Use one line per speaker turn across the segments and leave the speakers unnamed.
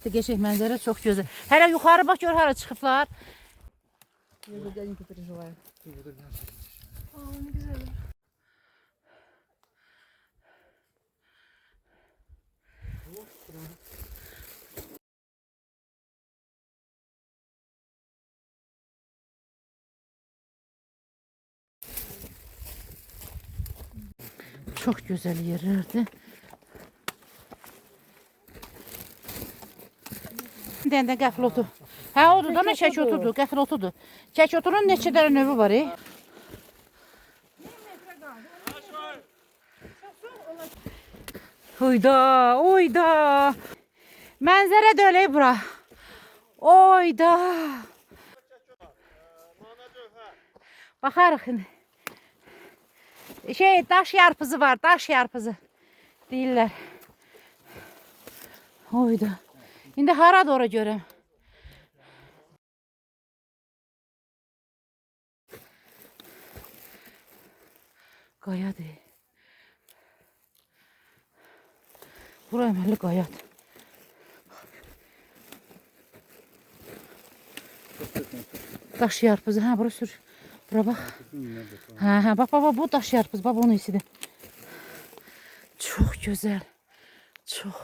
Geçək mənzərə çox gözəl. Hələ yuxarı bax gör hara çıxıblar.
Я за дяденьку переживаю.
Ne güzel.
Çox gözəl yerlərdir. Bir dənə də qəfil otu. Hə, odur da, çək otudur, qəfil otudur. Çək oturun neçə dənə növü var, Uyda, uyda. Mənzərə də öyle bura. Oyda. Baxarıq indi. Daş yarpızı var, daş yarpızı deyirlər. Oyda. İndi hara doğru görəm. Qayadır. Bura əməlli qayadır. Daş yarpızı, hə, bura sür. Bura bax. Hə, bax, bu daş yarpızı, bax, onun isidir. Çox gözəl. Çox.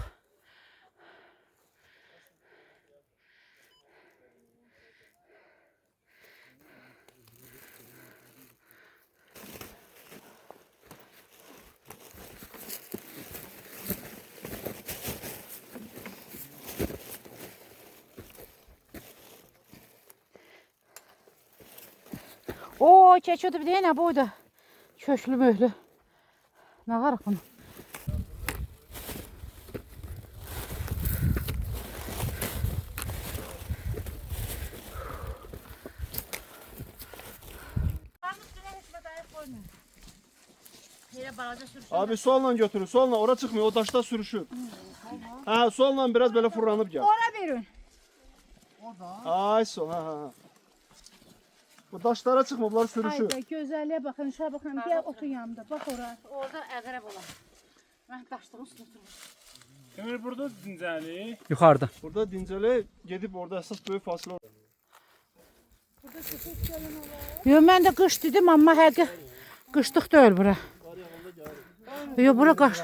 Oo, keçiyordu bir de ne buydu. Köşlü möhlü. Ne var bunu?
Abi solla götürün, solla. Ora çıkmıyor, o taşta sürüşür. Ha, solla biraz böyle fırlanıp gel.
Ora verin.
Ay sol, ha. Bu taşlara çıkma, bunlar sürüşür.
Haydi güzelliğe bakın, şuna bakın. Gel otur yanımda. Bak oraya.
Orada əqrəb olar. Mən daşdığın üstüne oturum.
Ömür burada dincəli.
Yuxarıda.
Burada dincele gidip orada esas büyük fasıl olur.
Yo, mən də qış dedim, amma həqiqi qışlıq deyil bura. Yo, bura qış.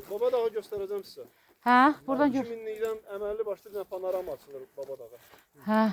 Baba dağı göstereceğim size.
Hə, buradan gör.
2000'likten emelli başlı bir panorama açılır Baba dağı.
Hə.